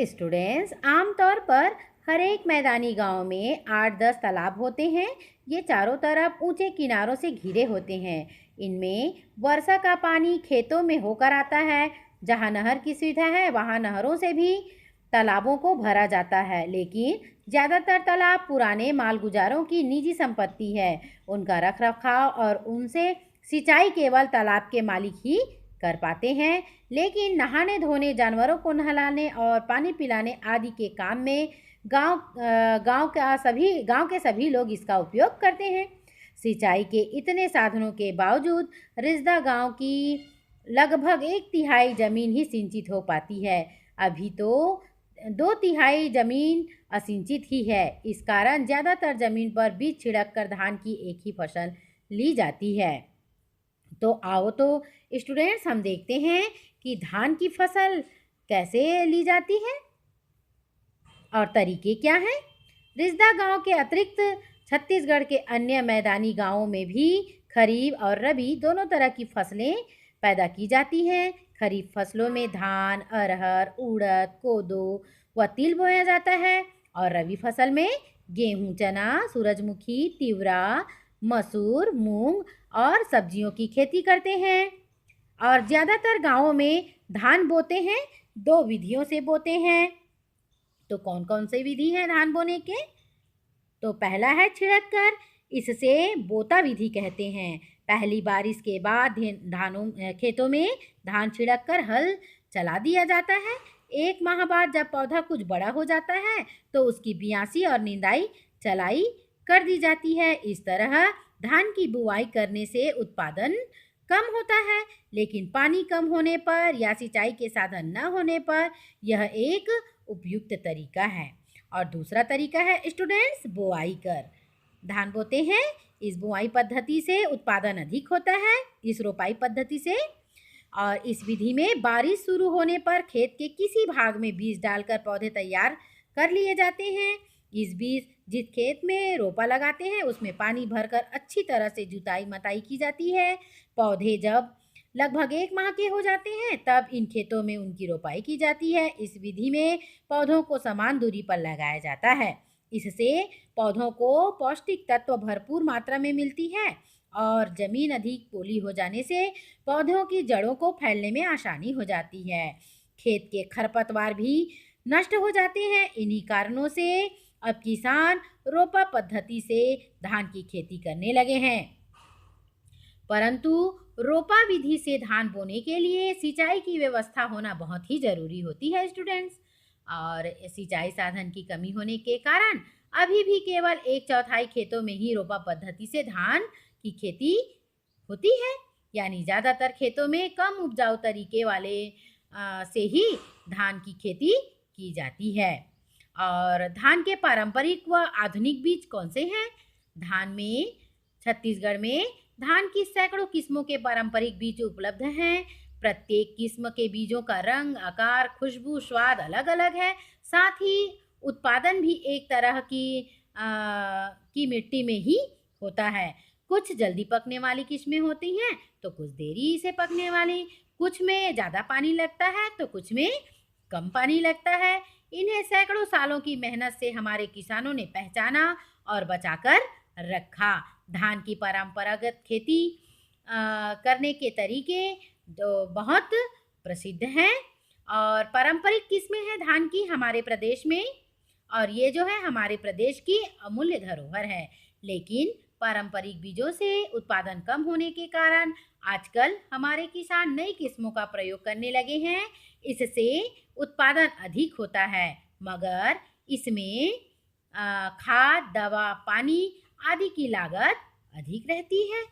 Students, आमतौर पर हर एक मैदानी गांव में 8-10 तालाब होते हैं। ये चारों तरफ ऊंचे किनारों से घिरे होते हैं। इनमें वर्षा का पानी खेतों में होकर आता है। जहां नहर की सुविधा है वहां नहरों से भी तालाबों को भरा जाता है, लेकिन ज़्यादातर तालाब पुराने मालगुजारों की निजी संपत्ति है। उनका रखरखाव और उनसे सिंचाई केवल तालाब के मालिक ही कर पाते हैं। लेकिन नहाने धोने, जानवरों को नहलाने और पानी पिलाने आदि के काम में गांव के सभी लोग इसका उपयोग करते हैं। सिंचाई के इतने साधनों के बावजूद रिजदा गांव की लगभग 1/3 जमीन ही सिंचित हो पाती है। अभी तो 2/3 जमीन असिंचित ही है। इस कारण ज़्यादातर जमीन पर बीज छिड़क कर धान की एक ही फसल ली जाती है। तो आओ तो स्टूडेंट्स, हम देखते हैं कि धान की फसल कैसे ली जाती है और तरीके क्या हैं। रिजदा गांव के अतिरिक्त छत्तीसगढ़ के अन्य मैदानी गांवों में भी खरीफ और रबी दोनों तरह की फसलें पैदा की जाती हैं। खरीफ फसलों में धान, अरहर, उड़द, कोदो व तिल बोया जाता है और रबी फसल में गेहूं, चना, सूरजमुखी, तिवरा, मसूर, मूंग और सब्जियों की खेती करते हैं। और ज़्यादातर गांवों में धान बोते हैं। 2 विधियों से बोते हैं। तो कौन कौन से विधि है धान बोने के? तो पहला है छिड़क कर। इससे बोता विधि कहते हैं। पहली बारिश के बाद खेतों में धान छिड़क कर हल चला दिया जाता है। 1 माह बाद जब पौधा कुछ बड़ा हो जाता है तो उसकी बियासी और निंदाई चलाई कर दी जाती है। इस तरह धान की बुआई करने से उत्पादन कम होता है, लेकिन पानी कम होने पर या सिंचाई के साधन न होने पर यह एक उपयुक्त तरीका है। और दूसरा तरीका है स्टूडेंट्स, बुआई कर धान बोते हैं। इस बुआई पद्धति से उत्पादन अधिक होता है इस रोपाई पद्धति से। और इस विधि में बारिश शुरू होने पर खेत के किसी भाग में बीज डालकर पौधे तैयार कर लिए जाते हैं। इस बीज जिस खेत में रोपा लगाते हैं उसमें पानी भरकर अच्छी तरह से जुताई मताई की जाती है। पौधे जब लगभग 1 माह के हो जाते हैं तब इन खेतों में उनकी रोपाई की जाती है। इस विधि में पौधों को समान दूरी पर लगाया जाता है। इससे पौधों को पौष्टिक तत्व भरपूर मात्रा में मिलती है और जमीन अधिक पोली हो जाने से पौधों की जड़ों को फैलने में आसानी हो जाती है। खेत के खरपतवार भी नष्ट हो जाते हैं। इन्हीं कारणों से अब किसान रोपा पद्धति से धान की खेती करने लगे हैं। परंतु रोपा विधि से धान बोने के लिए सिंचाई की व्यवस्था होना बहुत ही जरूरी होती है स्टूडेंट्स। और सिंचाई साधन की कमी होने के कारण अभी भी केवल 1/4 खेतों में ही रोपा पद्धति से धान की खेती होती है। यानी ज़्यादातर खेतों में कम उपजाऊ तरीके वाले से ही धान की खेती की जाती है। और धान के पारंपरिक व आधुनिक बीज कौन से हैं? धान में छत्तीसगढ़ में धान की सैकड़ों किस्मों के पारंपरिक बीज उपलब्ध हैं। प्रत्येक किस्म के बीजों का रंग, आकार, खुशबू, स्वाद अलग अलग है। साथ ही उत्पादन भी एक तरह की मिट्टी में ही होता है। कुछ जल्दी पकने वाली किस्में होती हैं तो कुछ देरी से पकने वाली। कुछ में ज़्यादा पानी लगता है तो कुछ में कम पानी लगता है। इन्हें सैकड़ों सालों की मेहनत से हमारे किसानों ने पहचाना और बचाकर रखा। धान की परंपरागत खेती करने के तरीके बहुत प्रसिद्ध हैं और पारंपरिक किस्में हैं धान की हमारे प्रदेश में। और ये जो है हमारे प्रदेश की अमूल्य धरोहर है। लेकिन पारंपरिक बीजों से उत्पादन कम होने के कारण आजकल हमारे किसान नई किस्मों का प्रयोग करने लगे हैं। इससे उत्पादन अधिक होता है, मगर इसमें खाद, दवा, पानी आदि की लागत अधिक रहती है।